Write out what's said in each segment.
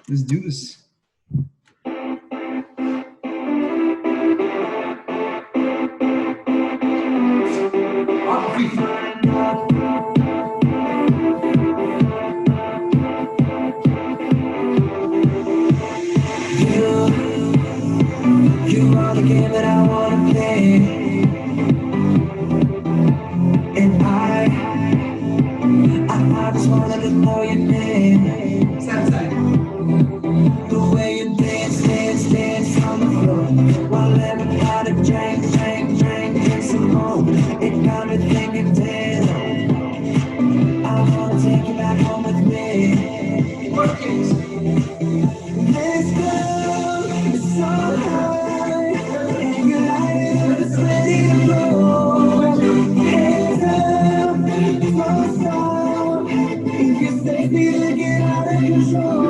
Let's do this. You are the game that I wanna play, and I just wanna know your name. The way you dance on the floor, while everybody drink some more. It got me thinking, damn, I wanna take you back home with me. Let's go, it's so high, and your light is ready to blow. Hands up, don't stop, if you stay here to get out of control.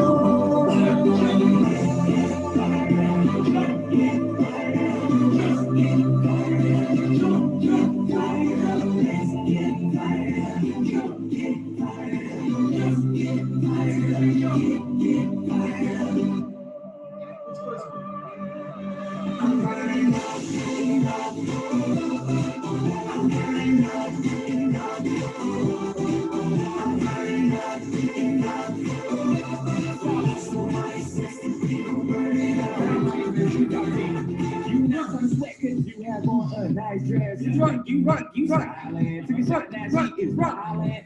You run, to be certain that he is rolling.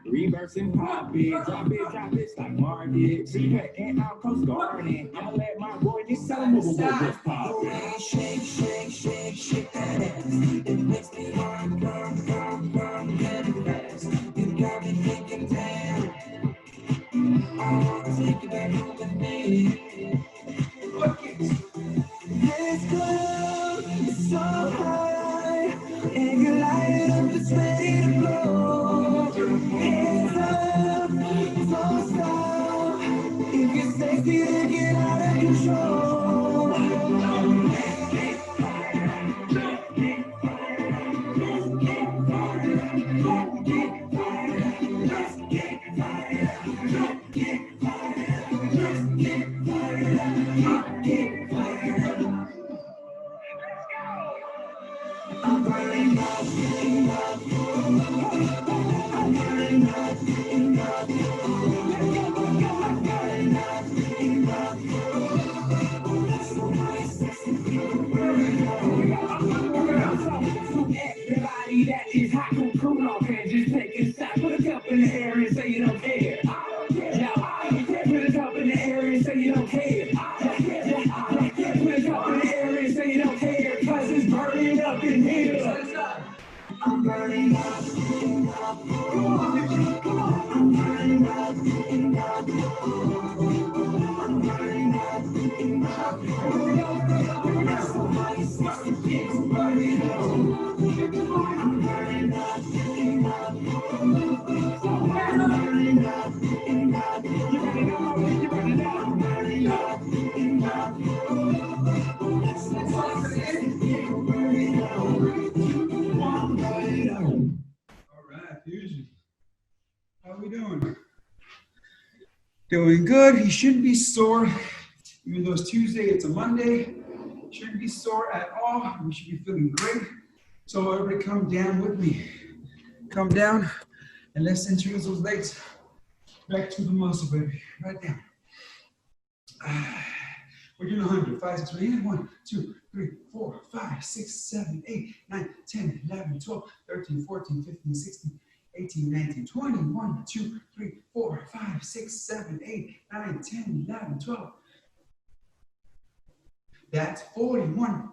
Reverse and pop it, drop it, like Marvin. Secret and I'm Coast Guarding. I'ma let my boy just tell him what just pop. Shake that ass. It makes me run, very fast. You got me thinking, damn, I wanna take you back home with me. Let's go, it's so high, and your light up is ready to blow. Hands up, don't stop, if you stay still, get out of control. I'm burning up. Everybody that is hot, cool off and just take a shot. Put a cup in the air and say you don't care. Now, put a cup in the air and say you don't care. Put a cup in the air and say you don't care, cause it's burning up in here. I'm burning up. I'm burning up. I'm burning up. How we doing? Doing good. He shouldn't be sore. Even though it's Tuesday, it's a Monday. Shouldn't be sore at all. We should be feeling great. So everybody come down with me. Come down and let's introduce those legs back to the muscle, baby. Right down. We're doing 100. 5, 6, 7, 8. 1, 2, 3, 4, 5, 6, 7, 8, 9, 10, 11, 12, 13, 14, 15, 16, 18, 19, 20. 1, 2, 3, 4, 5, 6, 7, 8, 9, 10, 11, 12. That's 41.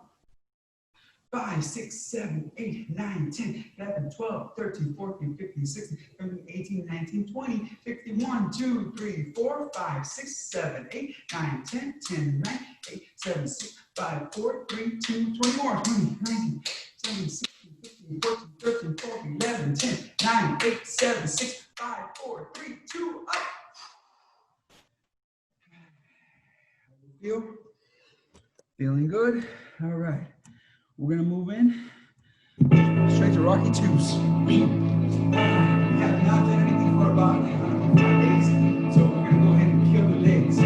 5, 6, 7, 8, 9, 10, 11, 12, 13, 14, 15, 16, 17, 18, 19, 20, 51, 2, 3, 4, 5, 6, 7, 8, 9, 10, 10, 9, 8, 7, 6, 5, 4, 3, 2, 20 more, 20, 19, 17, 16, 15, 14, 13, 14, 11, 10, 9, 8, 7, 6, 5, 4, 3, 2, up. Feel? Feeling good? All right. We're gonna move in straight to Rocky Twos. We have not done anything for about 5 days, so we're gonna go ahead and kill the legs.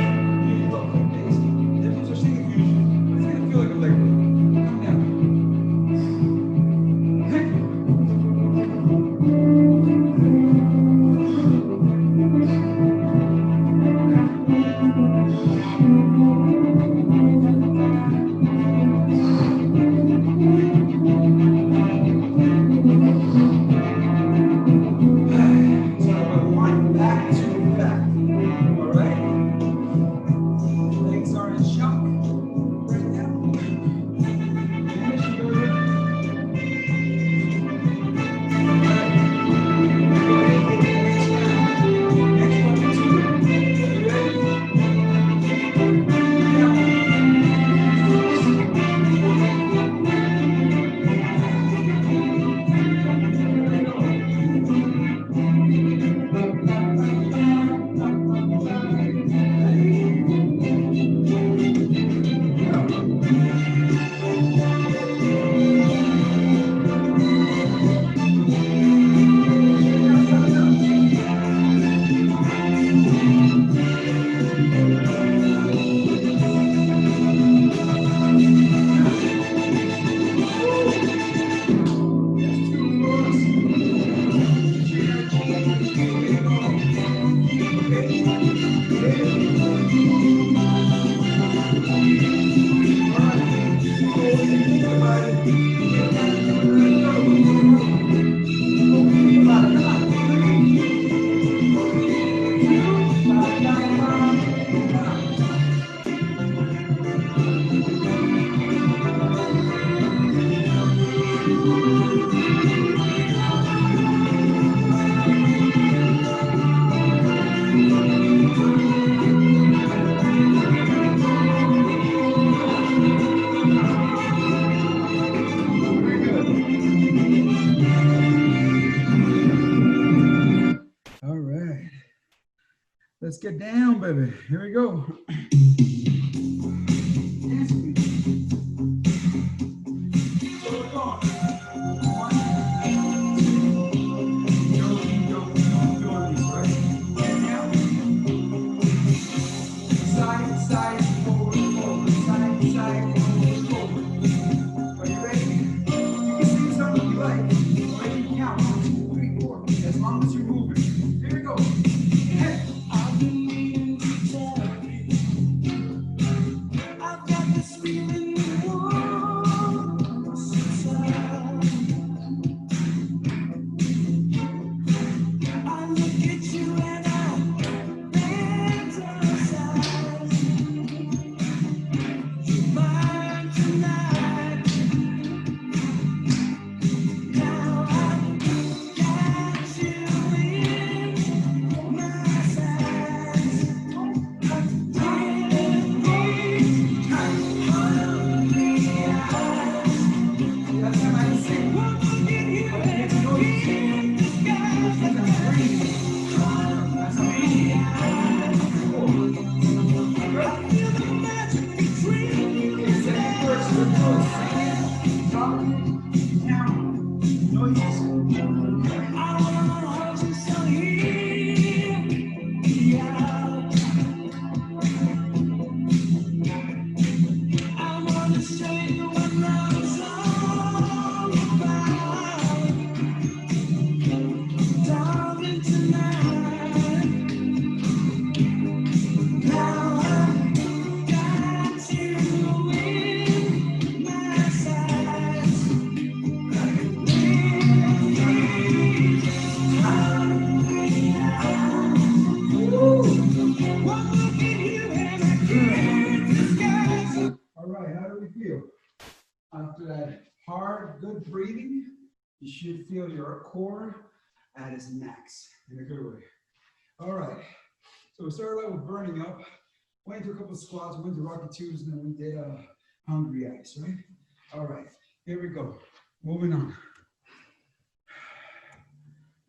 Here we go. Dance with me. So we're going. 1, 2, doing this, right? Inhale. Side, side, forward, forward. Side, side, forward, forward. Are you ready? You can sing something you like. Or you can count 1, 2, 3, 4. As long as you're moving. Here we go. Hey. I've been meaning to tell you, I've got this feeling you want since I look at you and I fantasize. You're mine tonight. Now I've got you in my sights. That's how I sing. But you have to know you sing. That's how I'm breathing. That's how I'm breathing. Second verse, we're good. Talk, count, noise. I wanna hold you so here, I wanna show you what love's all about, darling, tonight. Now I've got you in my sights. One look at you and I can't disguise. All right, how do we feel? After that hard, good breathing, you should feel your core at its max in a good way. All right, so we started out with burning up, went into a couple of squats, went to Rocky Twos, and then we did Hungry Eyes, right? All right, here we go. Moving on.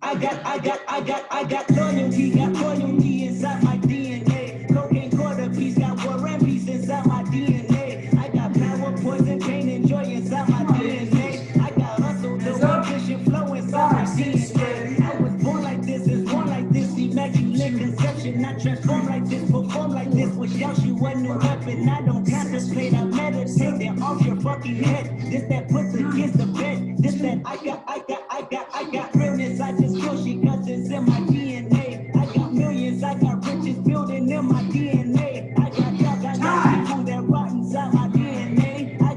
I got loyalty inside my DNA. Cocaine quarter piece, got war and peace inside my DNA. I got power, poison, pain, and joy inside my DNA. I got hustle, the ambition flow inside my DNA. I was born like this, is born like this, immaculate conception. I transform like this, perform like this. Without you, a new weapon. I don't contemplate, I meditate. Then off your fucking head. This that puts against the bed. This that I got realness. I just feel she cause it's in my DNA. I got millions, I got riches building in my DNA. I got people that rot inside my DNA. I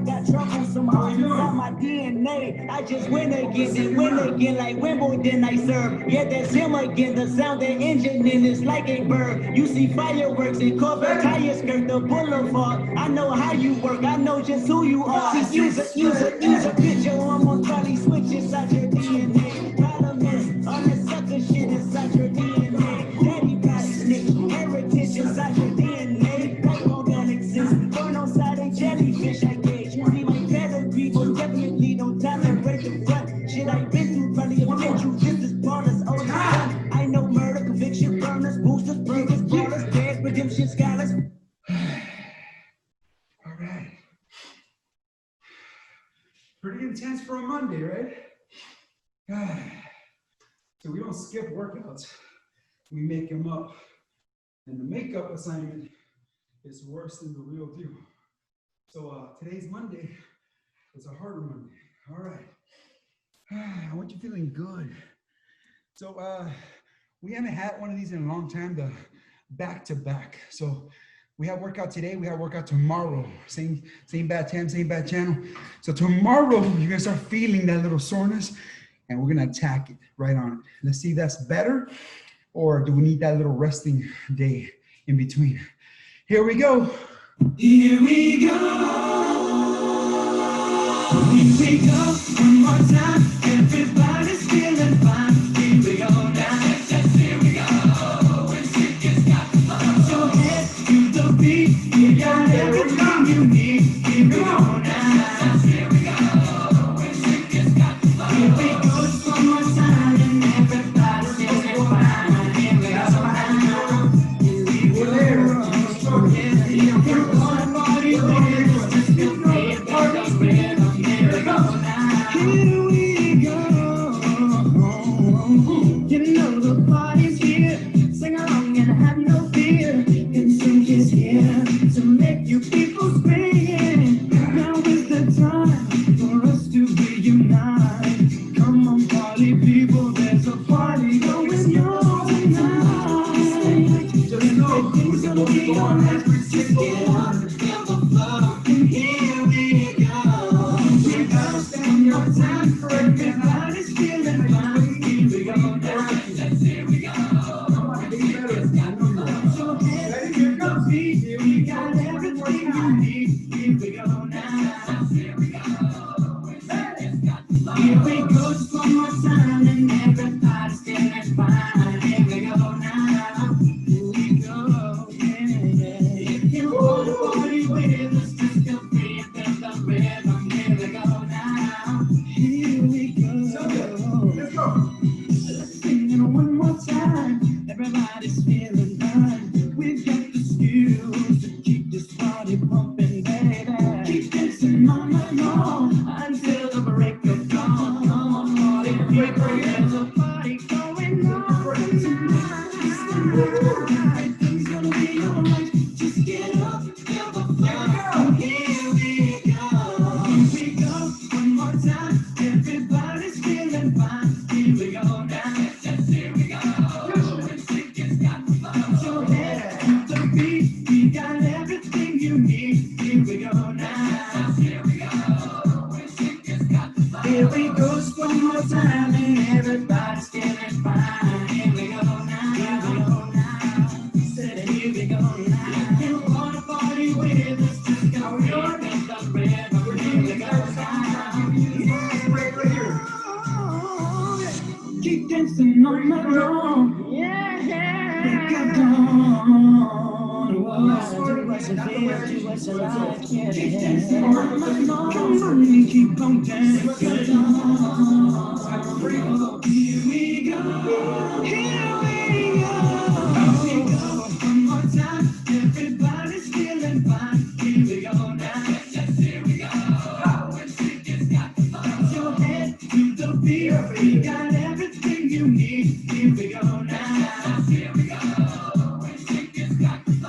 got trouble, some hoes inside my DNA. I just win again, then win again like Wimbledon I serve. Yeah, that's him again, the sound that engine in is like a bird. You see fireworks and Corvette tires skirt the boulevard. I know how you work, I know just who you are. See, use a picture, I'm on probably switch inside your DNA. Problem is, all that sucker shit inside your DNA. Daddy probably snitch, heritage inside your DNA. Backbone don't exist, burn on side a jellyfish I gauge. See my pedigree, but definitely don't tolerate the front. Shit I've been through, probably offend you. This is Paula's oldest son. I know murder, conviction, burners, boosters, burgers, ballers, dead, redemption, scholars. All right. Pretty intense for a Monday, right? So we don't skip workouts, we make them up. And the makeup assignment is worse than the real deal. So today's Monday is a harder Monday. All right. I want you feeling good. So we haven't had one of these in a long time, the back-to-back. So we have workout today, we have workout tomorrow. Same bad time, same bad channel. So tomorrow, you're gonna start feeling that little soreness and we're gonna attack it right on it. Let's see if that's better or do we need that little resting day in between? Here we go. Here we go. Here we go. One more time. Everybody's feeling fine. Here we go now. Yes, here we go. When shit gets got. Put your head to the beat. You got everything you need. Here we go now. Yes, here we go. When shit gets got. Here we go. Just one more time. And everybody's feeling fine. Here we go. Here we go. on, let's just get up and feel the flow. And here we go. We gotta stand your time for everybody's feeling fine. Here we go now. Here we go. So head to the beat. Here we got everything you need. Here we go now. Here we go. Here we go just one more time and everybody's feeling fine. Here we go now. Here we go. Yeah. If you want to party with us, just feel free and feel the rhythm. Here we go now. Here we go. Let's go. Let's sing it one more time. Everybody's feeling fine. We've got the skills to keep this party pumping, baby. Keep dancing on and on until the break of dawn. Come on, party people, there's a party going on tonight. Everything's gonna be alright. Just get up, feel the flow. Here we go. Here we go. One more time. Everybody's feeling fine. Here we go now. Here we go. So head to the beat. We got everything you need. Here we go now. Here we go. Here we go. Just one more time and everybody's feeling fine. Here we go now. Here we go now. Said here we go now. If you wanna party with us, just go here. Get the rhythm. Here we go now. Right here. Keep dancing on my own. Yeah. Break of dawn. Do what you feel, do what you like. Yeah. Keep dancing on my own. Come on and keep on dancing. Here we go. Here we go. Here we go. One more time. Everybody's feeling fine. Here we go now. Here we go. Your head to the beat. We got everything you need. Here we go now. Here we go.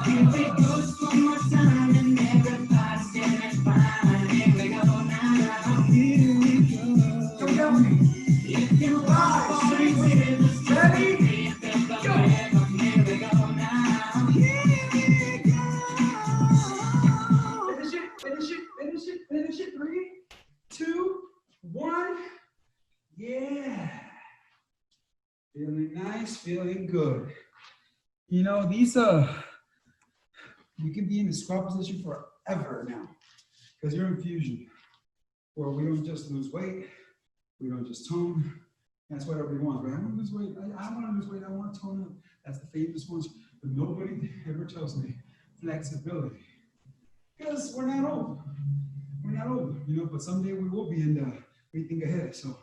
Here we go. Just one more time and everybody's feeling fine. Here we go now. Here we go. Come down with me. If you want to party with us, ready? Go. Here we go now. Here we go. Finish it, finish it, finish it, finish it. 3, 2, 1. Yeah. Feeling nice, feeling good. You know, these you can be in the squat position forever now. Because you're in fusion. Where we don't just lose weight, we don't just tone. That's what everybody wants, right? I want to lose weight, I want to lose weight, I want to tone up. That's the famous ones, but nobody ever tells me flexibility. Because we're not old. We're not old, you know, but someday we will be, and we think ahead. So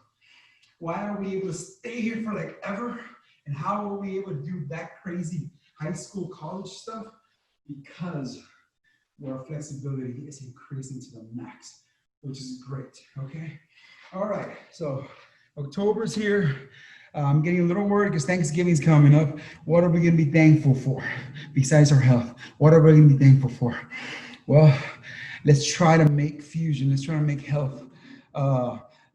why are we able to stay here for like ever? And how are we able to do that crazy high school, college stuff? Because our flexibility is increasing to the max, which is great, okay? All right, so October's here. I'm getting a little worried because Thanksgiving's coming up. What are we gonna be thankful for besides our health? What are we gonna be thankful for? Well, let's try to make fusion. Let's try to make health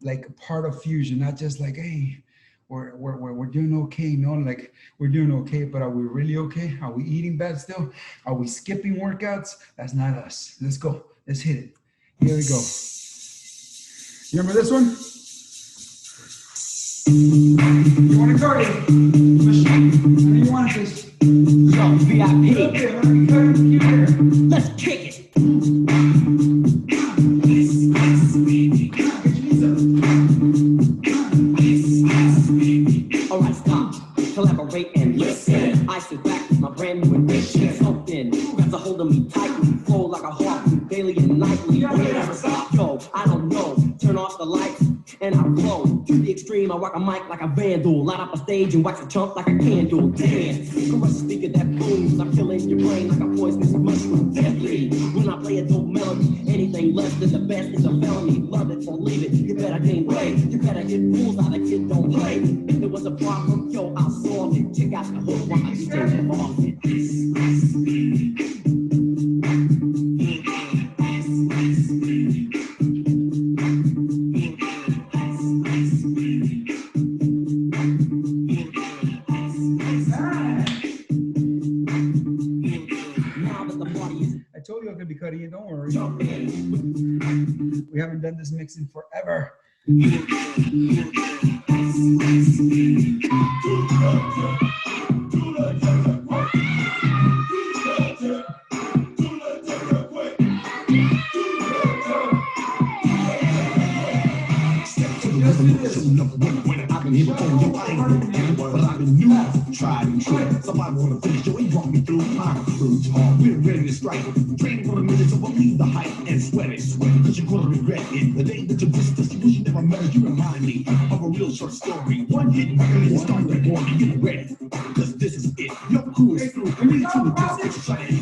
like a part of fusion, not just like, hey, we're doing okay, no, like we're doing okay, but are we really okay? Are we eating bad still? Are we skipping workouts? That's not us. Let's go. Let's hit it. Here we go. You remember this one? You want to cardio machine, and you want to just Yo, VIP. okay, let me cut it here. Let's kick it. Alright, stop, collaborate and listen. I sit back with my brand new invention. Something grabs a hold of me tightly, flow like a harpoon daily and nightly. Will it ever stop? Yo, I don't know. Turn off the lights and I flow to the extreme. I rock a mic like a vandal, light up a stage and wax a chump like a candle. Dance, caress a speaker that booms. I'm killing your brain like a poisonous mushroom. Deadly. When I play a dope melody, anything less than the best is a felony. Love it or leave it. You better gain weight. You better get fools out of kid don't play. If there was a problem, yo, I'll solve it. Check out the hook while I DJ involved it. Now but the party is. I told you I was gonna be cutting it, don't worry. We haven't done this mixing forever. I've been here before, yo, I ain't been but I've been new, tried and true. Somebody wanna finish, yo, he brought me through. I'm through, we're ready to strike. Training for a minute, so believe the hype and sweat it, cause you're gonna regret it. The day that you missed us, you wish you never met us, you remind me of a real short story. One hit, and then start that boy to get ready, cause this is it. Your crew is through, we need to just excited.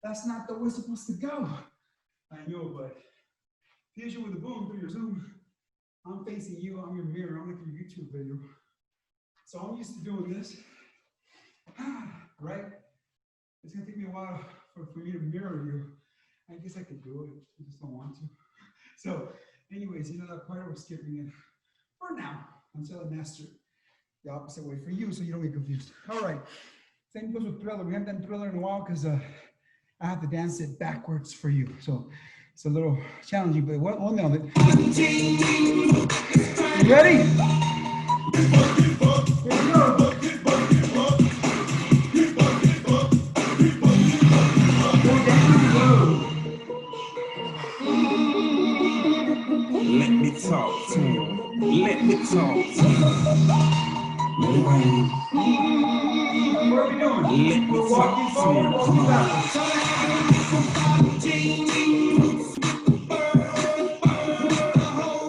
That's not the way it's supposed to go. I know, but here's you with a boom through your Zoom. I'm facing you, I'm your mirror, I'm like your YouTube video. So I'm used to doing this, right? It's gonna take me a while for me to mirror you. I guess I could do it, I just don't want to. So anyways, you know that part I was skipping it for now, until I master the opposite way for you so you don't get confused. All right, same goes with Thriller. We haven't done Thriller in a while because I have to dance it backwards for you. So it's a little challenging, but we'll nail it. You ready? Here we go. Let me talk to him. Let me talk to him. What are we doing? We're walking forward, walking backwards.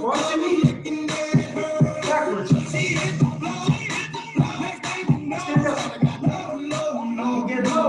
Watching me. Backwards. Stand up. Get low.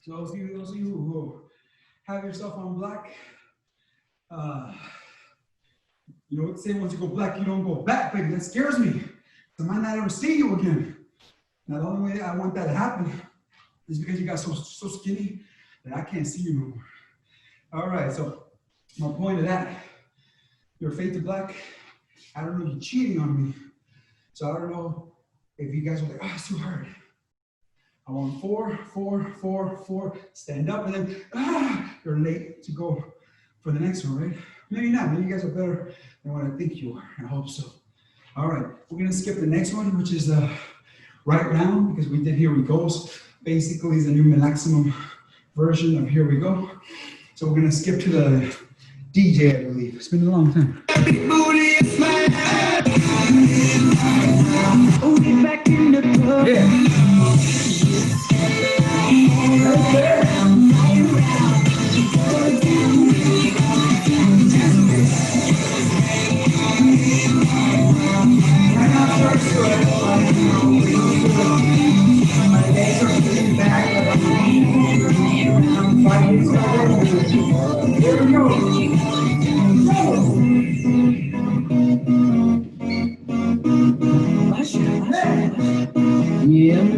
So those of you who have yourself on black, you know what they say, once you go black, you don't go back, baby. That scares me. I might not ever see you again. Now, the only way I want that to happen is because you got so skinny that I can't see you no more. All right, so my point of that, you're fade to black. I don't know if you're cheating on me. So I don't know if you guys are like, oh, it's too hard. I want 4, 4, 4, 4, stand up, and then, you're late to go for the next one, right? Maybe not, maybe you guys are better than what I think you are, I hope so. All right, we're gonna skip the next one, which is the right round, because we did Here We Goes. Basically, it's a new maximum version of Here We Go. So we're gonna skip to the DJ, I believe. It's been a long time. Back in the club. Yeah. Here we go. Yeah,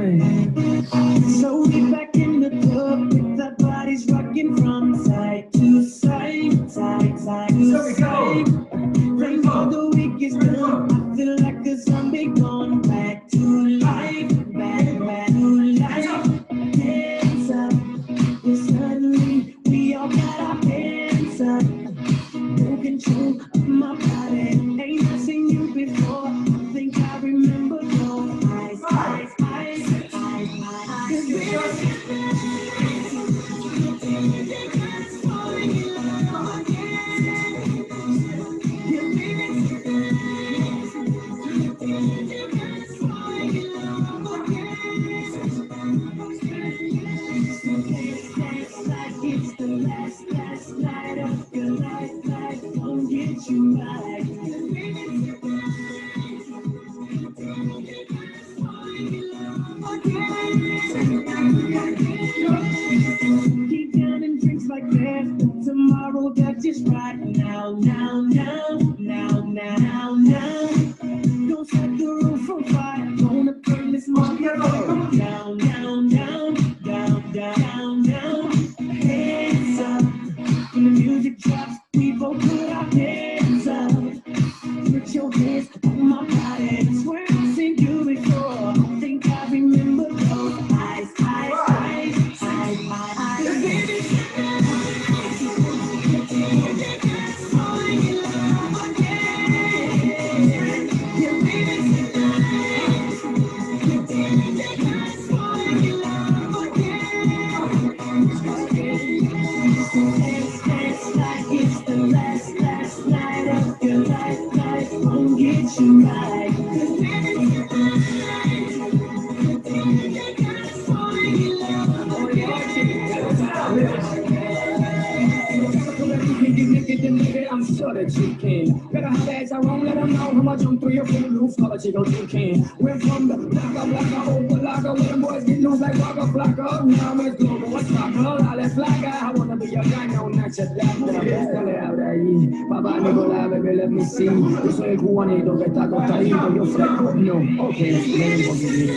last night of your life won't get you right. Keep down and drinks like that. Tomorrow, that's just right now. Don't set the roof on fire. Gonna burn this motherfucker down. Hands up. When the music drops, we both put our hands up. Put your hands on my body. I swear I've seen you before. Think I remember those eyes. Baby, falling in love again. Yeah, baby, falling in love again. Dance like it's the last night of your life won't get you right. Falling in love again. I'm sure that you can. Better holler as I won't let them know how much I'm through your full loose color, chico, you can. Went from the blacka, over locka, where them boys get loose like waka flocka. Now I'm a global, what's up, girl? I let fly I wanna be your guy, no, not your dad. Dale ahora ahí, papá Nicolás, baby, let me see. Yo soy el cubanito que está acostadito, yo fresco, no, ok, ven un poquitito.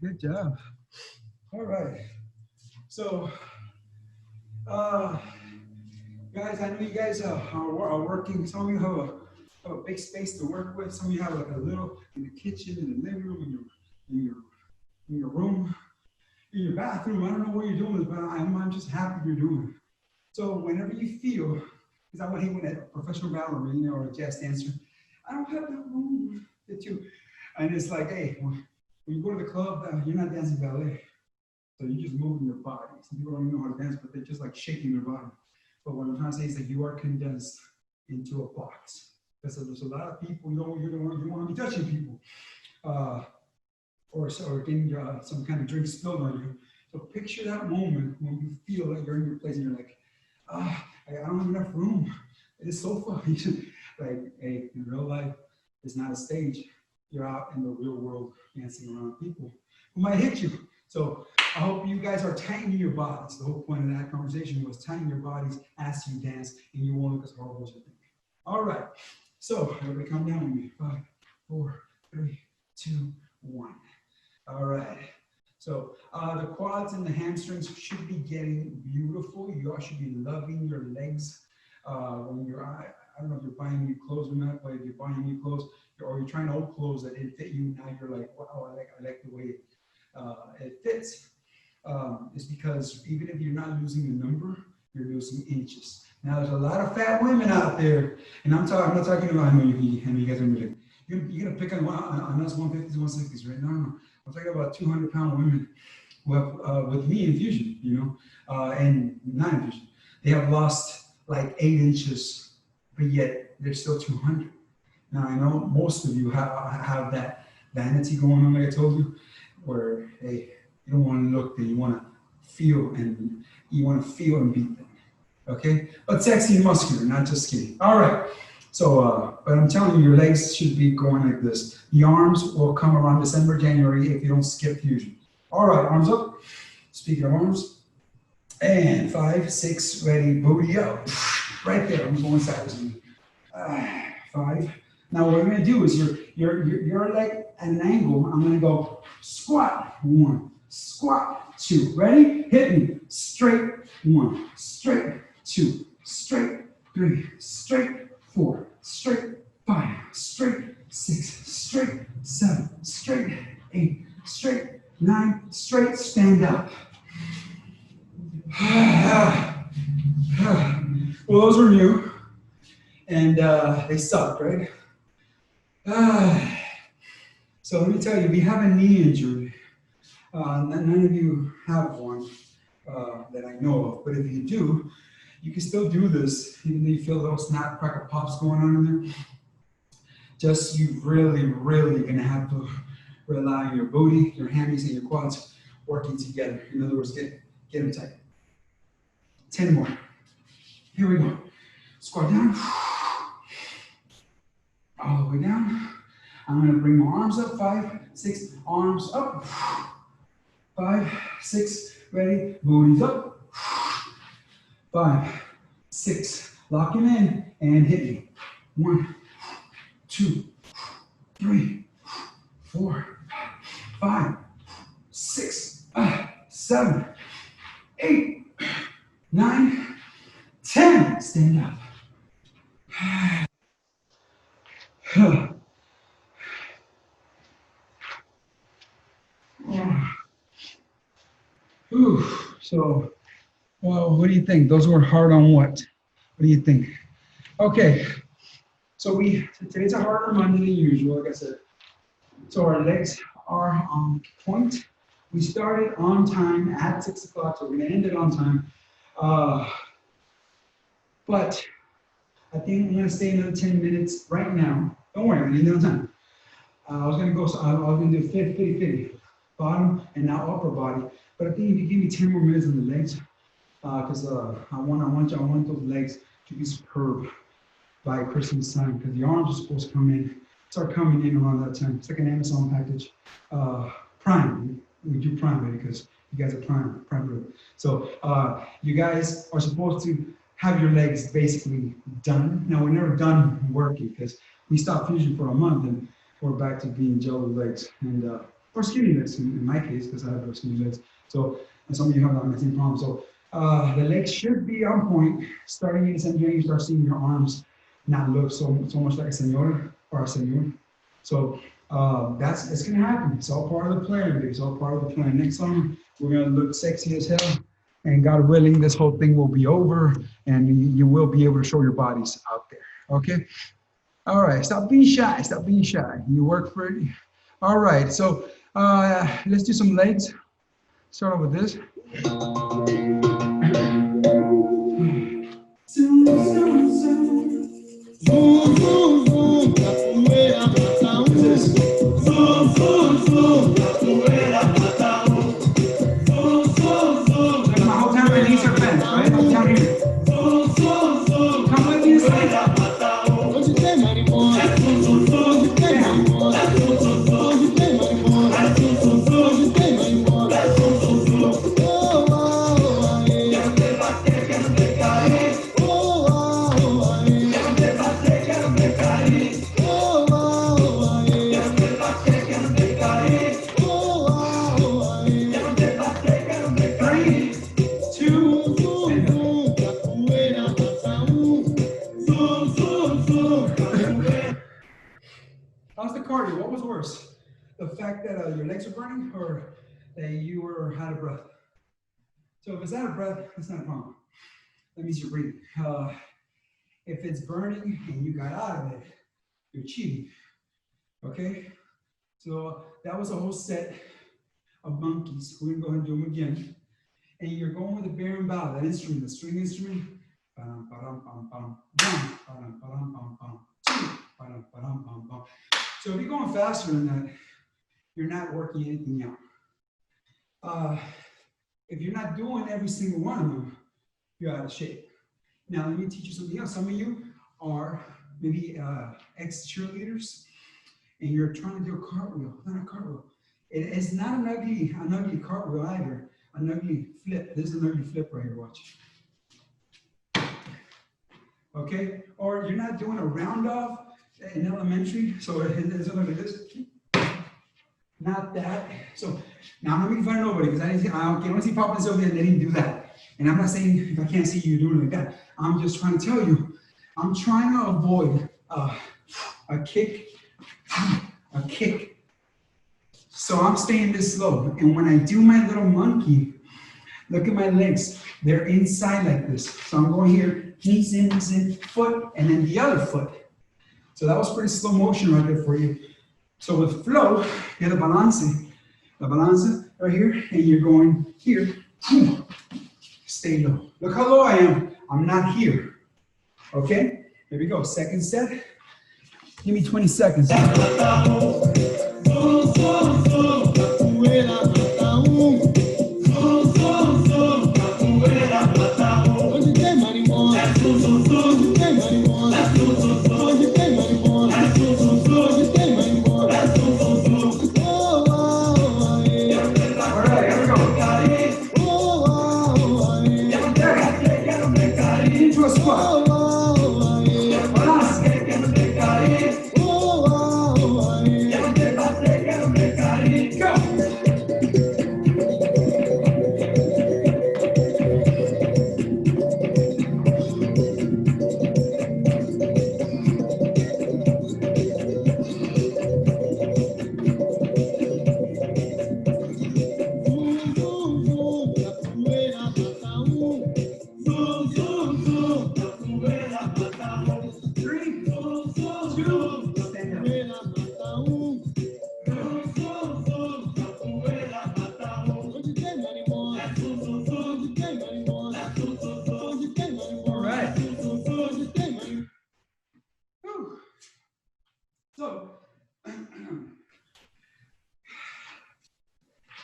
Good job. All right. So, guys, I know you guys are working. Some of you have a big space to work with. Some of you have like a little in the kitchen, in the living room, in your room, in your bathroom. I don't know what you're doing, but I'm just happy you're doing it. So whenever you feel, because I want to hate when a professional ballerina or a jazz dancer, I don't have the room that you, and it's like, hey, when you go to the club, you're not dancing ballet. So you're just moving your body. Some people don't even know how to dance, but they're just like shaking their body. But what I'm trying to say is that you are condensed into a box. Because there's a lot of people, you don't want to be touching people. Or getting some kind of drink spilled on you. So picture that moment when you feel like you're in your place and you're like, I don't have enough room. It's so funny. Like, hey, in real life, it's not a stage. You're out in the real world dancing around people who might hit you. So I hope you guys are tightening your bodies. The whole point of that conversation was tightening your bodies as you dance, and you won't look as horrible as you think. All right. So everybody calm down with me. 5, 4, 3, 2, 1. All right. So the quads and the hamstrings should be getting beautiful. You all should be loving your legs when you're, I don't know if you're buying new clothes or not, but if you're buying new clothes or you're trying old clothes that didn't fit you, now you're like, wow, I like the way it fits. It's because even if you're not losing the number, you're losing inches. Now there's a lot of fat women out there, and I'm not talking about, I know you guys are like, you're gonna pick on us 150s, 160s, right? No. I'm talking about 200-pound women who have, with me infusion, you know, and not infusion. They have lost like 8 inches, but yet they're still 200. Now I know most of you have that vanity going on, like I told you, where hey, you don't want to look good, you want to feel and be thin, okay? But sexy and muscular, not just skinny. All right. So, but I'm telling you, your legs should be going like this. The arms will come around December, January if you don't skip fusion. All right, arms up. Speaking of arms, and 5, 6, ready, booty up. Right there, I'm going sideways. 5. Now what we're gonna do is your leg at an angle. I'm gonna go squat 1, squat 2. Ready? Hit me. Straight 1, straight 2, straight 3, straight 4, straight 5, straight 6, straight 7, straight 8, straight 9, straight. Stand up. Well, those were new, and they sucked, right? So let me tell you, if you have a knee injury, none of you have one that I know of, but if you do, you can still do this, even though you feel little snap, crackle pops going on in there. Just you really gonna have to rely on your booty, your hammies, and your quads working together. In other words, get them tight. 10 more. Here we go. Squat down. All the way down. I'm gonna bring my arms up. 5, 6, arms up. 5, 6, ready, booties up. 5, 6, lock him in and hit me. 1, 2, 3, 4, 5, 6, 7, 8, 9, 10. Stand up. So, well, what do you think? Those were hard on what? What do you think? Okay, so today's a harder Monday than usual, like I said. So our legs are on point. We started on time at 6 o'clock, so we're gonna end it on time. But I think I'm gonna stay another 10 minutes right now. Don't worry, I'm gonna end it on time. I was gonna do 50, bottom and now upper body. But I think if you give me 10 more minutes on the legs, because I want those legs to be superb by Christmas time, because the arms are supposed to start coming in around that time. It's like an Amazon package. Prime, we do Prime because you guys are Prime Group. So you guys are supposed to have your legs basically done. Now we're never done working because we stopped fusion for a month and we're back to being jello legs and or skinny legs in my case because I have those skinny legs. So and some of you have that same problem. So the legs should be on point. Starting in December, you start seeing your arms not look so much like a senora or a senor. So it's gonna happen. It's all part of the plan, baby. It's all part of the plan. Next summer, we're gonna look sexy as hell. And God willing, this whole thing will be over and you will be able to show your bodies out there. Okay? All right, stop being shy. Stop being shy. You work for it. All right, so let's do some legs. Start off with this. My whole time my knees are bent, right? I'm down here. Come with me, How's the cardio? What was worse? The fact that your legs are burning or that you were out of breath? So if it's out of breath, that's not a problem. That means you're breathing. If it's burning and you got out of it, you're cheating. Okay? So that was a whole set of monkeys. We're gonna go ahead and do them again. And you're going with the berimbau, that instrument, the string instrument. So if you're going faster than that, you're not working anything out. If you're not doing every single one of them, you're out of shape. Now let me teach you something else. Some of you are maybe ex-cheerleaders and you're trying to do a cartwheel. Not a cartwheel. It's not an ugly cartwheel either. An ugly flip. This is an ugly flip right here, watch. okay? Or you're not doing a round off in elementary, so it's something like this. Not that. So now I'm not making fun of nobody because I don't see Papa and Sylvia and they didn't do that. And I'm not saying if I can't see you doing it like that. I'm just trying to tell you, I'm trying to avoid a kick. So I'm staying this low. And when I do my little monkey, look at my legs. They're inside like this. So I'm going here, knees in, foot, and then the other foot. So that was pretty slow motion right there for you. So with flow, you have the balance right here, and you're going here. Stay low. Look how low I am. I'm not here. Okay? Here we go. Second set. Give me 20 seconds.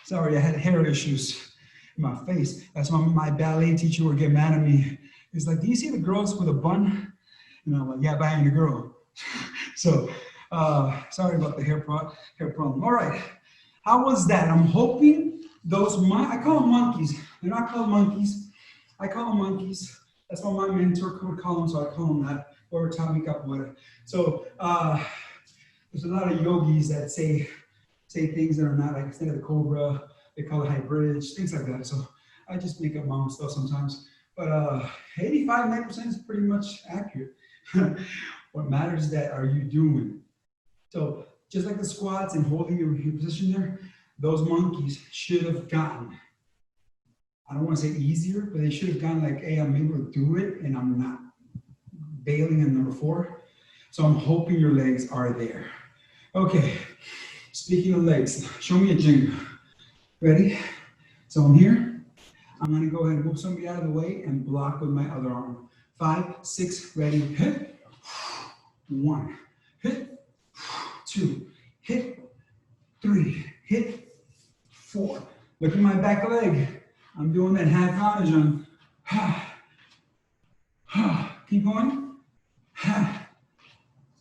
Sorry, I had hair issues in my face. That's why my ballet teacher would get mad at me. He's like, do you see the girls with a bun? And I'm like, yeah, but I ain't a girl. So, sorry about the hair problem. All right, how was that? I'm hoping those, I call them monkeys. They're not called monkeys. I call them monkeys. That's what my mentor would call them, so I call them that. Or Tommy Capoeira. So, there's a lot of yogis that say things that are not, like instead of the cobra, they call it high bridge, things like that. So I just make up my own stuff sometimes. But 85, 90% is pretty much accurate. What matters is that are you doing? So just like the squats and holding your position there, those monkeys should have gotten, I don't want to say easier, but they should have gotten like, hey, I'm able to do it and I'm not bailing in number 4. So I'm hoping your legs are there. Okay. Speaking of legs, show me a Jenga. Ready? So I'm here. I'm gonna go ahead and move somebody out of the way and block with my other arm. 5, 6, ready, hit. 1, hit. 2, hit. 3, hit. 4. Look at my back leg. I'm doing that half Anjan. Keep going.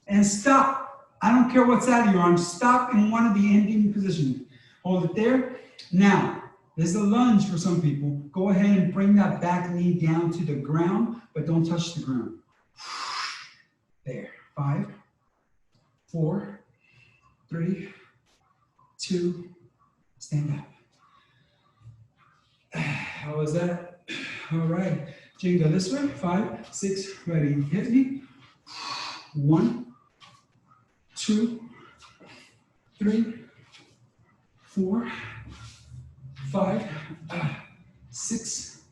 And stop. I don't care what side you're on, stop in one of the ending positions. Hold it there. Now, there's a lunge for some people. Go ahead and bring that back knee down to the ground, but don't touch the ground. There, 5, 4, 3, 2, stand up. How was that? All right, Jenga this way, 5, 6, ready, hit me. 1, 2, 3, 4, 5, 6,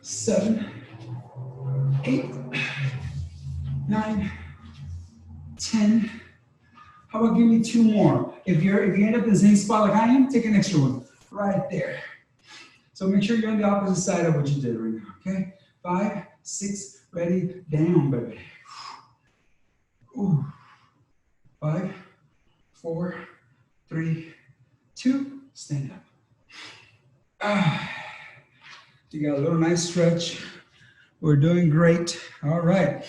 7, 8, 9, 10. How about give me 2 more? If you end up in the same spot like I am, take an extra one right there. So make sure you're on the opposite side of what you did right now. Okay, 5, 6, ready, down, baby. Ooh. 5, 4, 3, 2, stand up. You got a little nice stretch. We're doing great. All right.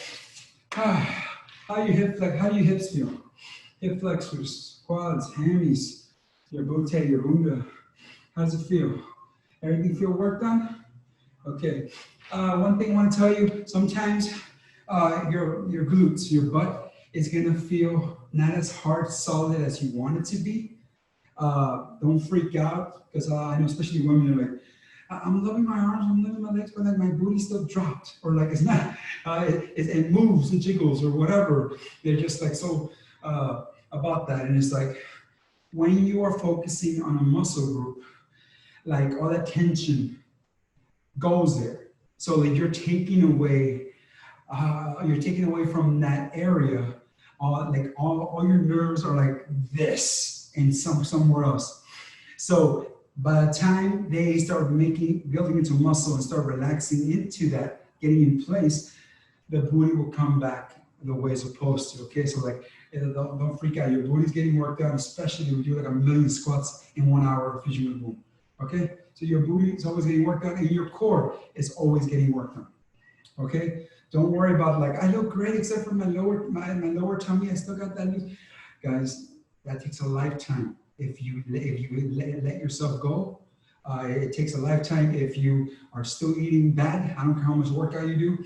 How do your hips feel? Hip flexors, quads, hammies, your bote, your runda. How does it feel? Everything feel worked on? Okay. One thing I want to tell you, sometimes your glutes, your butt is gonna feel not as hard, solid as you want it to be. Don't freak out, because I know especially women are like, I'm loving my arms, I'm loving my legs, but like my booty still dropped, or like it's not, it moves and jiggles or whatever. They're just like so about that, and it's like when you are focusing on a muscle group, like all that tension goes there. So like you're taking away from that area. Like all your nerves are like this and somewhere else. So by the time they start building into muscle and start relaxing into that, getting in place, the booty will come back the way it's supposed to. Okay, so like don't freak out. Your booty's getting worked out, especially when you do like 1,000,000 squats in 1 hour of Fusion with Boom. Okay, so your booty is always getting worked out, and your core is always getting worked on. Okay, don't worry about like I look great except for my lower tummy. I still got that loose. Guys, that takes a lifetime. If you let yourself go, it takes a lifetime. If you are still eating bad, I don't care how much workout you do,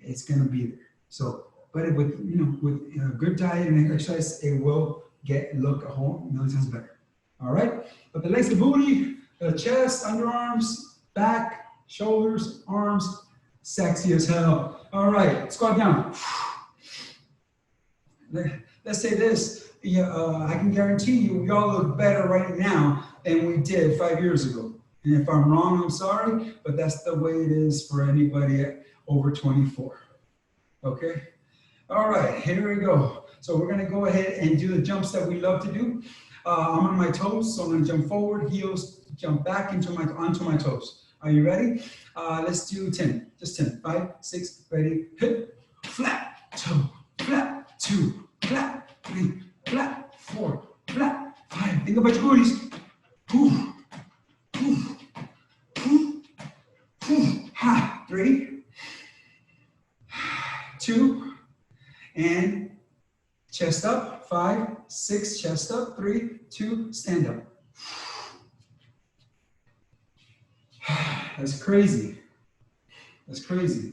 it's gonna be there. So, but with a good diet and exercise, it will look a whole million times better. All right, but the legs, the booty, the chest, underarms, back, shoulders, arms, sexy as hell. All right, squat down. Let's say this. I can guarantee you we all look better right now than we did 5 years ago. And if I'm wrong, I'm sorry, but that's the way it is for anybody over 24. Okay? All right, here we go. So we're gonna go ahead and do the jumps that we love to do. I'm on my toes, so I'm gonna jump forward, heels, jump back onto my toes. Are you ready? Let's do 10, just 10. 5, 6, ready, hip, flat, toe, flat, 2, flat, 3, flat, 4, flat, 5. Think about your booties. Ooh, ooh, ooh, ooh. Ha. 3, 2, and chest up. 5, 6, chest up. 3, 2, stand up. That's crazy. That's crazy.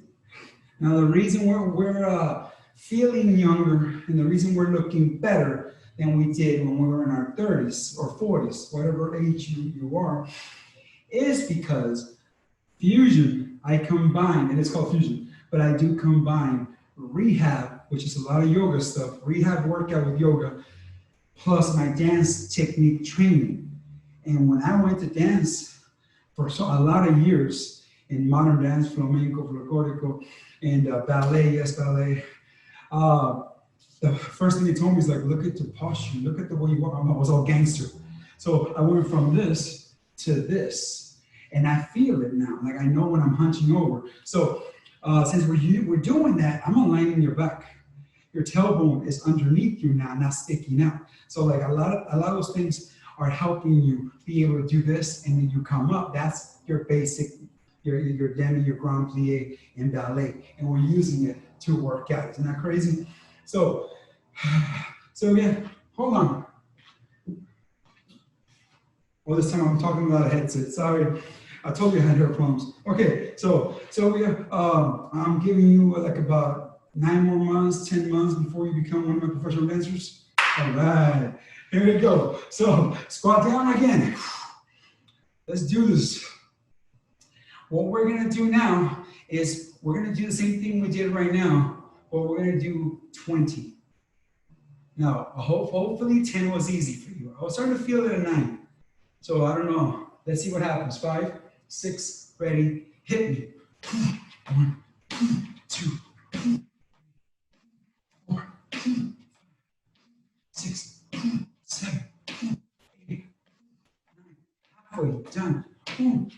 Now the reason we're feeling younger and the reason we're looking better than we did when we were in our 30s or 40s, whatever age you are, is because Fusion, I combine, and it's called Fusion, but I do combine rehab, which is a lot of yoga stuff, rehab workout with yoga, plus my dance technique training. And when I went to dance for a lot of years in modern dance, flamenco, folklorico, and ballet, yes, ballet, the first thing they told me is like, look at the posture, look at the way you walk. I was all gangster. So I went from this to this, and I feel it now. Like I know when I'm hunching over. So since we're doing that, I'm aligning your back. Your tailbone is underneath you now, not sticking out. So like a lot of those things are helping you be able to do this, and then you come up. That's your basic, your demi, your grand plie, and ballet, and we're using it to work out. Isn't that crazy? So yeah, hold on. Well, this time I'm talking about a headset. Sorry, I told you I had hair problems. Okay, so yeah, I'm giving you like about 9 more months, 10 months before you become one of my professional dancers. All right, here we go. So squat down again. Let's do this. What we're gonna do now is we're gonna do the same thing we did right now, but we're gonna do 20. Now, hopefully 10 was easy for you. I was starting to feel it at 9. So I don't know. Let's see what happens. 5, 6, ready, hit me. 1, 2, 4, 6, 7, 8, 9. Halfway done. 1,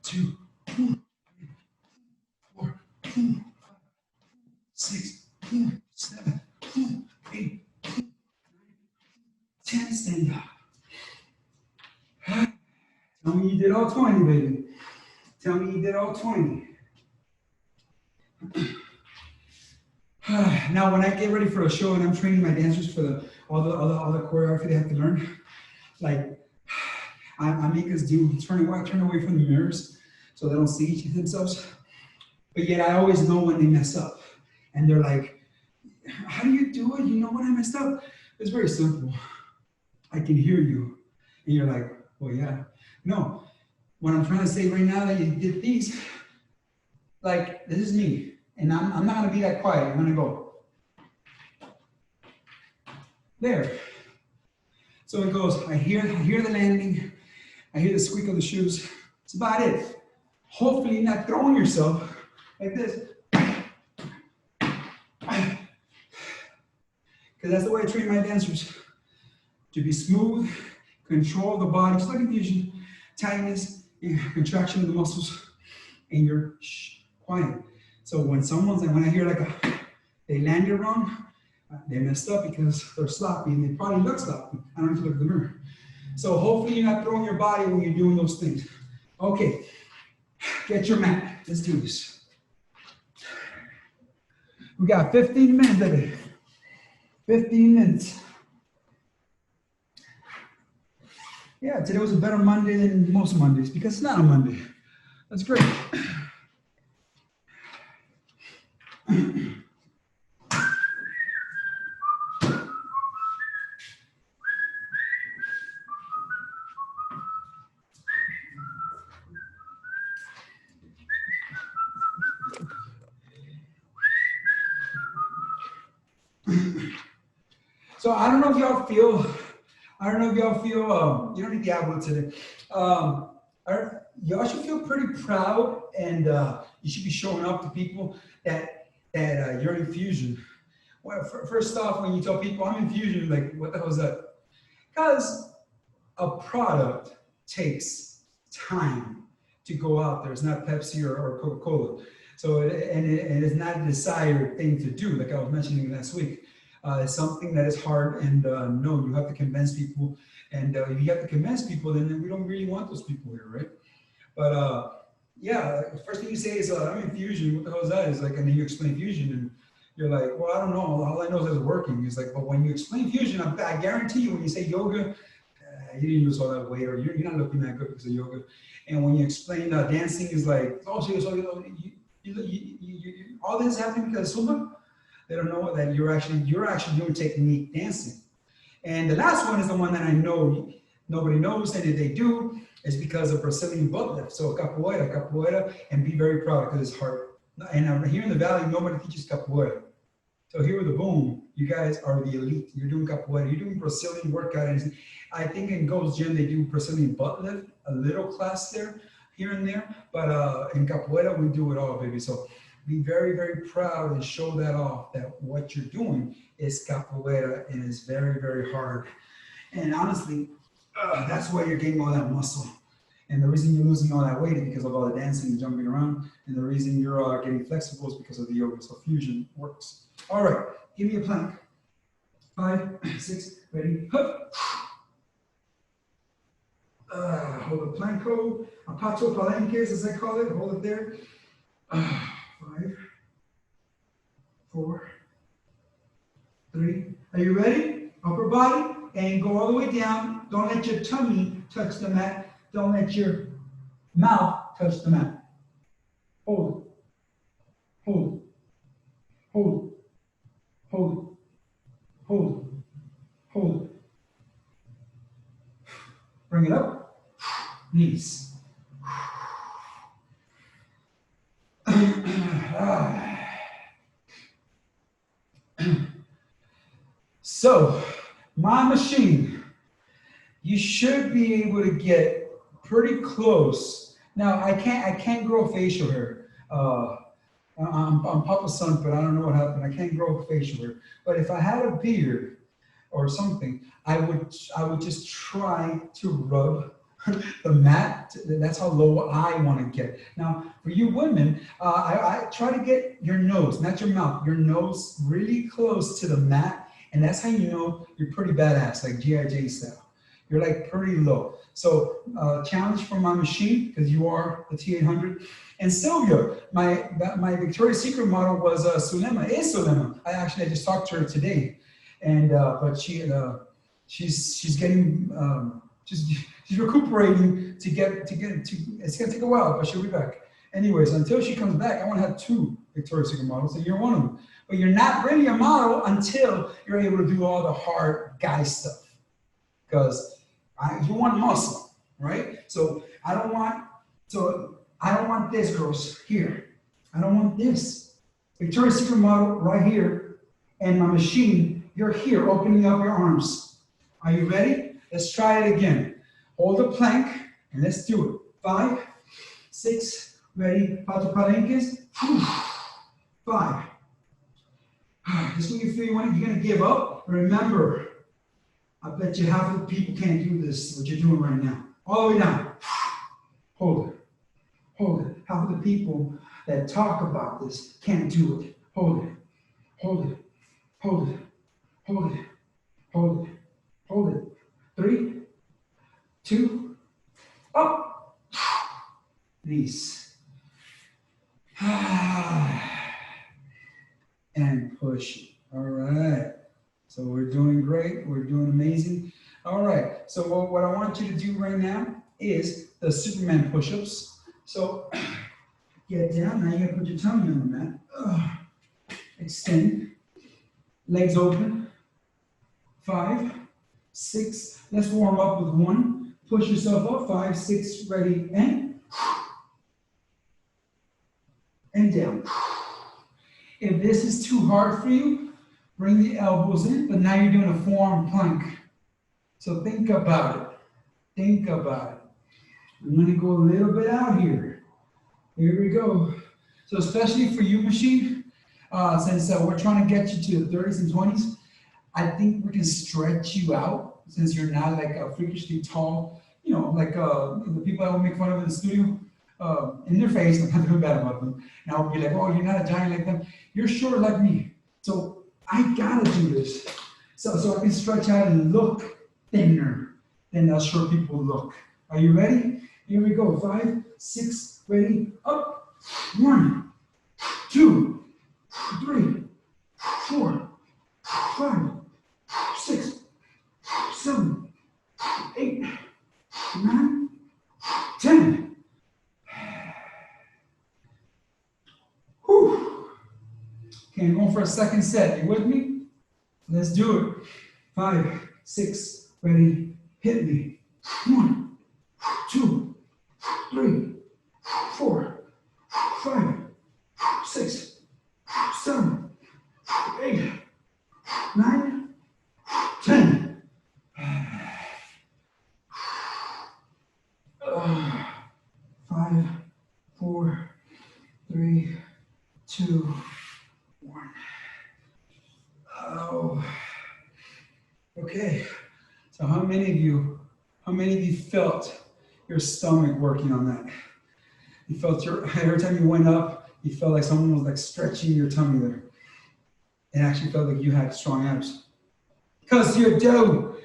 2, 3, 4, 5, 6, 7, 8, 9, 10. Stand up. Tell me you did all 20, baby. Tell me you did all 20. Now, when I get ready for a show and I'm training my dancers for all the choreography they have to learn, like I make us do turn away from the mirrors so they don't see themselves. But yet I always know when they mess up. And they're like, how do you do it? You know when I messed up? It's very simple. I can hear you. And you're like, well, yeah. No, what I'm trying to say right now that you did these, like, this is me. And I'm not gonna be that quiet. I'm gonna go. There. So it goes, I hear the landing. I hear the squeak of the shoes. That's about it. Hopefully you're not throwing yourself like this. Because that's the way I train my dancers. To be smooth, control the body, just like in fusion, tightness, contraction of the muscles, and you're quiet. So when I hear like they landed wrong, they messed up because they're sloppy and they probably look sloppy. I don't have to look at the mirror. So hopefully you're not throwing your body when you're doing those things. Okay, get your mat. Let's do this. We got 15 minutes, baby. 15 minutes. Yeah, today was a better Monday than most Mondays because it's not a Monday. That's great. So I don't know if y'all feel, you don't need Diablo today. Y'all should feel pretty proud and you should be showing up to people that you're in fusion. Well, first off, when you tell people I'm in fusion, like, what the hell is that? Because a product takes time to go out there. It's not Pepsi or Coca-Cola. So, and it is not a desired thing to do, like I was mentioning last week. It's something that is hard, and no, you have to convince people. And if you have to convince people, then we don't really want those people here, right? But yeah, the first thing you say is, I'm in fusion. What the hell is that? It's like, and then you explain fusion, and you're like, well, I don't know. All I know is that it's working. It's like, but when you explain fusion, I guarantee you, when you say yoga, you didn't lose all that weight, or you're not looking that good because of yoga. And when you explain dancing, is like, oh, so all this is happening because of Zumba. They don't know that you're actually doing technique dancing. And the last one is the one that I know nobody knows, and if they do, it's because of Brazilian butt lift. So capoeira, and be very proud because it's hard. And here in the Valley, nobody teaches capoeira. So here with the Boom, you guys are the elite. You're doing capoeira, you're doing Brazilian workout. And I think in Gold's Gym, they do Brazilian butt lift, a little class there, here and there. But in capoeira, we do it all, baby. So be very, very proud and show that off, that what you're doing is capoeira and it's very, very hard. And honestly, that's why you're gaining all that muscle. And the reason you're losing all that weight is because of all the dancing and jumping around. And the reason you're getting flexible is because of the yoga. So fusion works. All right, give me a plank. 5, 6, ready, hup. Hold the planko, a pato palenques, as I call it, hold it there. 5, 4, 3. Are you ready? Upper body, and go all the way down. Don't let your tummy touch the mat. Don't let your mouth touch the mat. Hold it. Hold it. Hold it. Hold it. Hold it. Hold it. Bring it up. Knees. So, my machine, you should be able to get pretty close. Now, I can't grow facial hair. I'm Papa's son, but I don't know what happened. I can't grow facial hair. But if I had a beard or something, I would just try to rub the mat. That's how low I want to get. Now, for you women, I try to get your nose, not your mouth, your nose really close to the mat. And that's how you know you're pretty badass, like G.I. Jane style. You're like pretty low. So challenge for my machine, because you are the T800. And Sylvia, my Victoria's Secret model was Sulema, is Sulema. I just talked to her today. And but she's getting she's recuperating to get it's gonna take a while, but she'll be back. Anyways, until she comes back, I want to have 2 Victoria's Secret models, and you're one of them. But you're not really a model until you're able to do all the hard guy stuff. Because you want muscle, right? So I don't want this, girls, here. I don't want this. Victoria's Secret model right here, and my machine, you're here, opening up your arms. Are you ready? Let's try it again. Hold the plank, and let's do it. 5, 6, ready, pato palenques. 5. This is when you feel you're going to give up. Remember, I bet you half of the people can't do this, what you're doing right now. All the way down. Hold it. Hold it. Half of the people that talk about this can't do it. Hold it. Hold it. Hold it. Hold it. Hold it. Hold it. 3, 2, up. Release. And push it. All right. So we're doing great. We're doing amazing. All right. So what I want you to do right now is the Superman push-ups. So get down. Now you gotta put your tummy on the mat. Extend. Legs open. 5, 6. Let's warm up with 1. Push yourself up. 5, 6. Ready and down. If this is too hard for you, bring the elbows in, but now you're doing a forearm plank. So think about it. Think about it. I'm gonna go a little bit out here. Here we go. So especially for you, machine, since we're trying to get you to the 30s and 20s, I think we can stretch you out since you're not like a freakishly tall, you know, like the people that will make fun of in the studio. In their face, I'm not doing bad about them. And I'll be like, oh, you're not a giant like them. You're short like me. So I gotta do this. So I can stretch out and look thinner than us short people look. Are you ready? Here we go. 5, 6, ready, up. 1, 2, 3, 4, 5, 6, 7, 8, 9, 10. Okay, I'm going for a second set. You with me? Let's do it. 5, 6, ready, hit me. 1, 2, 3, 4, 5, 6, 7, 8, 9, 10. 5, 4, 3, 2, 1. Oh. Okay. So how many of you felt your stomach working on that? You felt every time you went up, you felt like someone was like stretching your tummy there. It actually felt like you had strong abs. Because you do.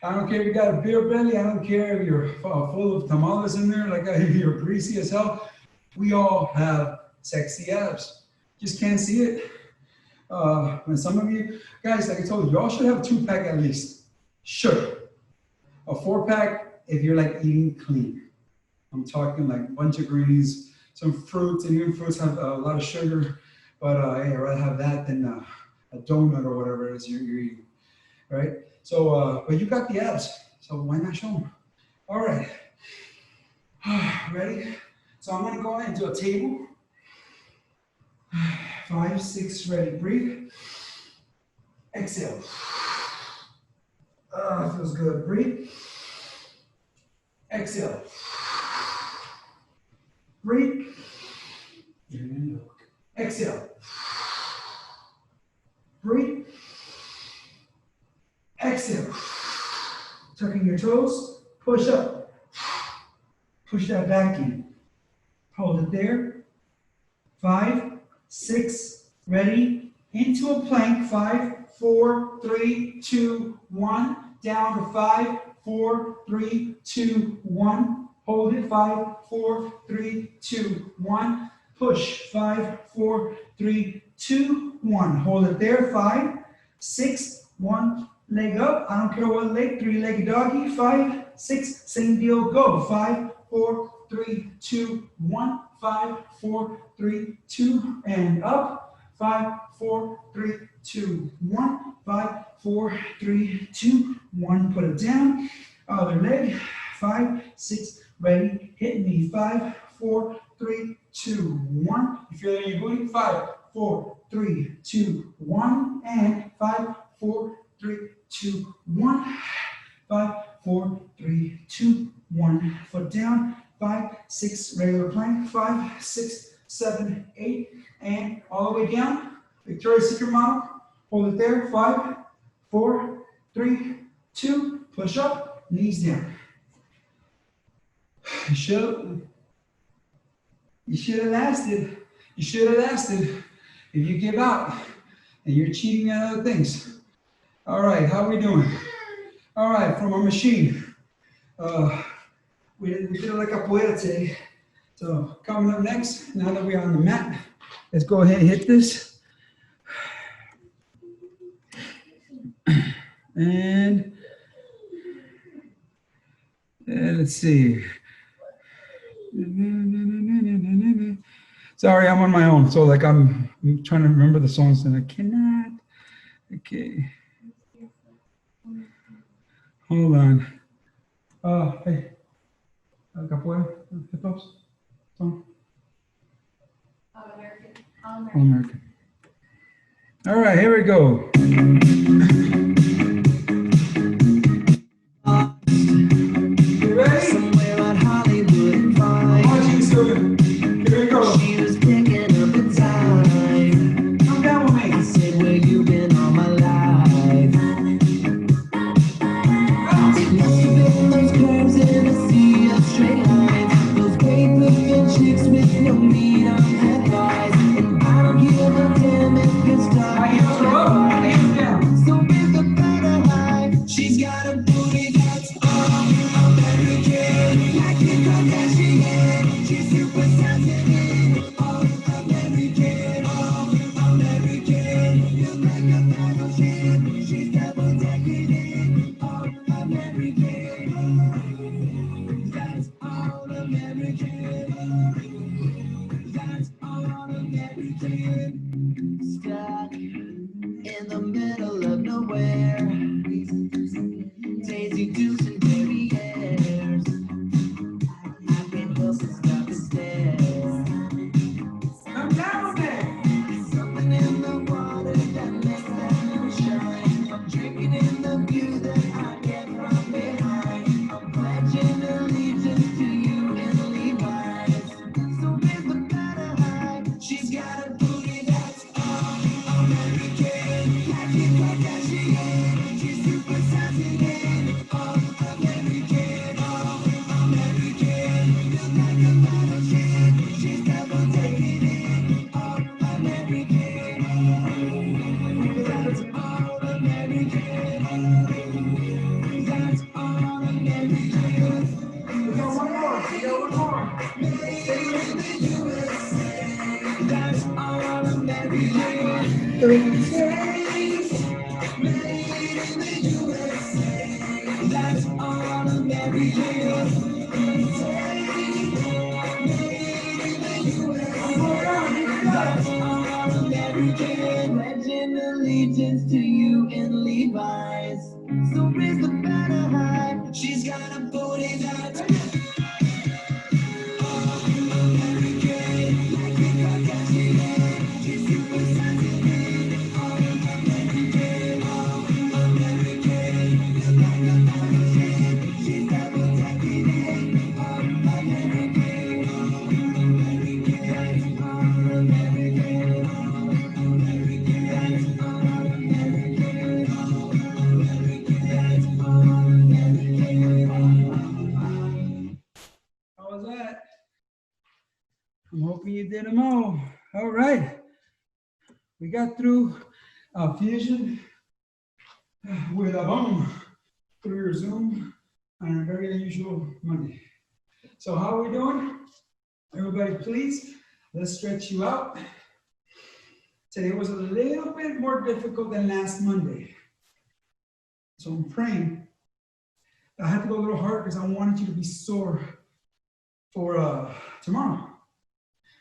I don't care if you got a beer belly. I don't care if you're full of tamales in there, like you're greasy as hell. We all have sexy abs. Just can't see it. And some of you guys, like I told you, y'all should have a 2-pack at least. Should. A 4-pack if you're like eating clean. I'm talking like a bunch of greens, some fruits, and even fruits have a lot of sugar. But hey, I'd rather have that than a donut or whatever it is you're eating, right? So, but you got the abs, so why not show them? All right. Ready? So I'm gonna go into a table. 5, 6, ready, breathe. Exhale. Feels good, breathe. Exhale. Breathe. Exhale. Breathe. Exhale. Tucking your toes, push up. Push that back in. Hold it there. 5, 6, ready, into a plank. 5, 4, 3, 2, 1, down to 5, 4, 3, 2, 1, hold it. 5, 4, 3, 2, 1, push. 5, 4, 3, 2, 1, hold it there. 5, 6, 1, leg up. I don't care what leg, 3-legged doggy. 5, 6, same deal, go. 5, 4, 3, 2, 1. 5, 4, 3, 2, and up. 5, 4, 3, 2, 1. 5, 4, 3, 2, 1. Put it down. Other leg. 5, 6, ready. Hit me. 5, 4, 3, 2, 1. You feel it in your booty? 5, 4, 3, 2, 1. And 5, 4, 3, 2, 1. 5, 4, 3, 2, 1. Foot down. 5, 6, regular plank. 5, 6, 7, 8, and all the way down. Victoria's Secret model. Hold it there. 5, 4, 3, 2. Push up. Knees down. You should have lasted. You should have lasted. If you give out and you're cheating on other things. All right, how are we doing? All right, from our machine. We did it like a capoeira today. So coming up next, now that we're on the mat, let's go ahead and hit this. And let's see. Sorry, I'm on my own. So like I'm trying to remember the songs and I cannot. Okay. Hold on. Hey. Capoeira, hip hops song. All American. All American. All right, here we go. You ready? Somewhere on Hollywood and Vine. Watching soon. Here we go. She was picking up the time. Come down with I me. said, where you been all my life? Leaving those curves in a sea of straight lines. Those paper thin chicks with no meat on their thighs. And I don't give a damn if it's dark. My heels are up, my heels down. So with a better high, she's got a booty that's all American. Like Kim Kardashian, she's super sensitive. All American, all American. You like a battleship, she's double decking it. All American, that's all American. That's all American. Stuck in the middle of nowhere. Daisy Dukes and derrieres. I can't help but stop and stare. Come down with me. Something in the water that makes that moon shine. I'm drinking in the view that I get from behind. I'm pledging allegiance to you in Levi's. So with the better high, she's got a booty that's all American. Like Kim Kardashian, she's super sensitive. All American, all American. Built like a battleship, she's double taking it. All American, that's all American. That's all American. We got one more. We got one more. That's all American. That's all American. That's all American. Pledging allegiance to you in Levi's. So raise the better high. She's got a booty that's all American. Like Kim Kardashian, she's super sensitive. All American, all American. Built like a battleship, she's double decking it. All American, all American. That's all American, all American. That's all American, all American. That's all American. How was that? I'm hoping you did them all. All right. We got through our fusion with a boom through your Zoom on a very unusual Monday. So how are we doing? Everybody, please, let's stretch you out. Today was a little bit more difficult than last Monday. So I'm praying. I had to go a little hard because I wanted you to be sore for tomorrow.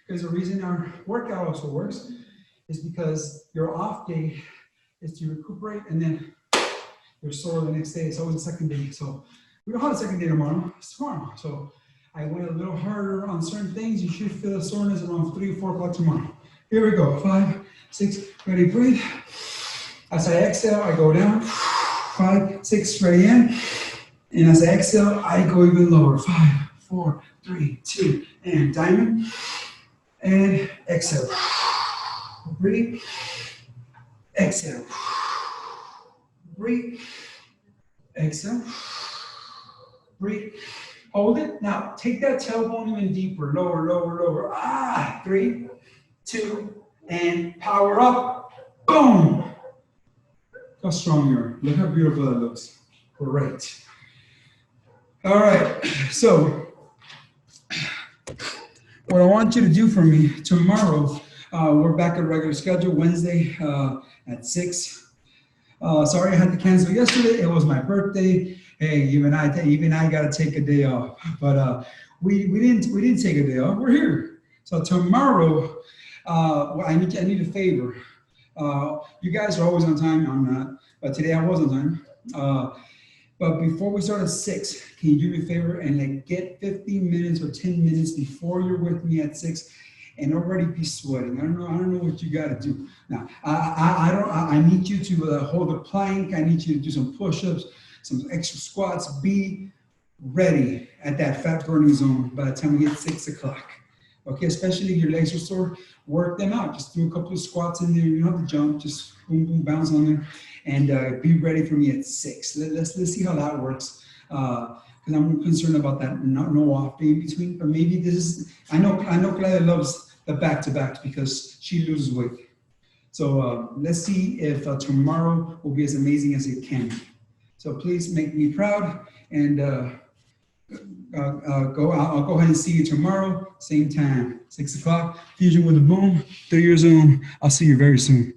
Because the reason our workout also works is because your off day is to recuperate, and then you're sore the next day. It's always the second day. So we don't have a second day tomorrow. It's tomorrow. So I went a little harder on certain things. You should feel the soreness around 3 or 4 o'clock tomorrow. Here we go. 5, 6, ready, breathe. As I exhale, I go down. 5, 6, ready in. And as I exhale, I go even lower. 5, 4, 3, 2, and diamond. And exhale. Breathe. Exhale. Breathe. Exhale. Breathe. Hold it. Now take that tailbone even deeper. Lower, lower, lower. 3, 2, and power up. Boom. Look how strong you are. Look how beautiful that looks. Great. All right. So what I want you to do for me tomorrow, we're back at regular schedule, Wednesday at 6. Sorry I had to cancel yesterday. It was my birthday. Hey, even I got to take a day off. But we didn't take a day off. We're here. So tomorrow, I need a favor. You guys are always on time. I'm not. But today I was on time. But before we start at 6, can you do me a favor and like get 15 minutes or 10 minutes before you're with me at 6 and already be sweating? I don't know what you got to do. Now, I need you to hold a plank. I need you to do some push-ups, some extra squats. Be ready at that fat burning zone by the time we get 6 o'clock. Okay, especially if your legs are sore, work them out. Just do a couple of squats in there. You don't have to jump, just boom, boom, bounce on there. And be ready for me at 6. Let's see how that works. Because I'm concerned about that no off day in between. But maybe this is, I know Claudia loves the back-to-backs because she loses weight. So let's see if tomorrow will be as amazing as it can be. So please make me proud, and I'll go ahead and see you tomorrow, same time, 6 o'clock. Fusion with the Boom, 3 years on. I'll see you very soon.